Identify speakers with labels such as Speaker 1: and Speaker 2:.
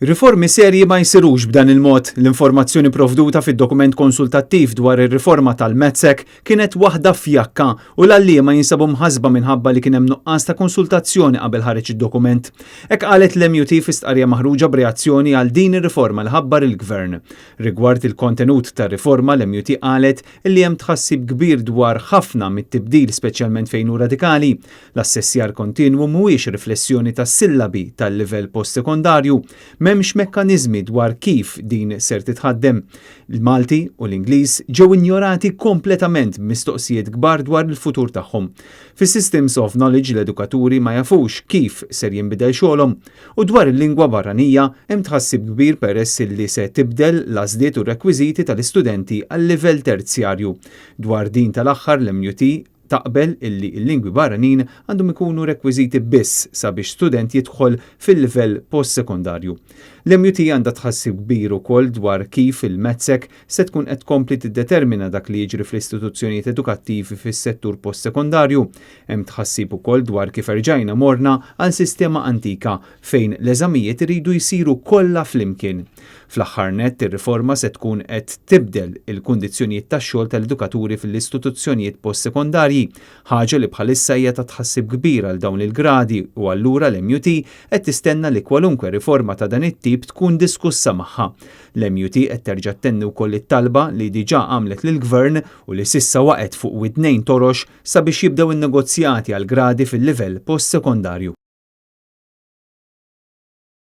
Speaker 1: Riformi serji ma jsirux b'dan il-mod. L-informazzjoni provduta fid-dokument konsultattiv dwar ir-riforma tal-Metzek kienet waħda fjakka u l-għalliema jinsabu mħasba minħabba li kien hemm nuqqas ta' konsultazzjoni qabel ħareġ id-dokument. Hekk qalet l-MUT fi stqarrija maħruġa b'reazzjoni għal din ir-riforma li ħabbar il-Gvern. Rigward il-kontenut tar-riforma l-MUT qalet li hemm tħassib kbir dwar ħafna mit-tibdil speċjalment fejn hu radikali. L-assessjar kontinwu mhuwiex riflessjoni tas-sillabi tal-livell postsekondarju. M'hemmx mekkaniżmi dwar kif din ser titħaddem. Il-Malti u l-Ingliż ġew injorati kompletament b'mistoqsijiet kbar dwar il-futur tagħhom. Fis-Systems of Knowledge l-edukaturi ma jafux kif ser jinbidel xogħolhom u dwar il-lingwa barranija hemm tħassib kbir peress li se tibdel l-għażliet u r-rekwiżiti tal-istudenti għal-livell terzjarju. Dwar din tal-aħħar l-MUT taqbel illi l-lingwi barranin għandhom ikunu rekwiżiti biss sabiex student jidħol fil-livell postsekondarju. L-MUT għandha tħassib kbir ukoll dwar kif il-Metzek se tkun qed tkompli tiddetermina dak li jiġri fl-istituzzjonijiet edukattivi fis-settur postsekondarju. Hemm tħassib ukoll dwar kif erġajna morna għal sistema antika fejn l-eżamijiet iridu jsiru kollha flimkien. Fl-aħħar nett ir-riforma se tkun qed tibdel il-kundizzjonijiet tax-xogħol tal-edukaturi fl-istituzzjonijiet postsekondarji, ħaġa li bħalissa hija ta' tħassib kbir għal dawn il-gradi u allura l-MUT qed tistenna li kwalunkwe riforma ta' dan it-tip tkun diskussa magħha. L-MUT qed terġa' tenni wkoll it-talba li diġà għamlet lill-Gvern u li s'issa waqgħet fuq widnejn torox sabiex jibdew in-negozjati għal gradi fil-livell postsekondarju.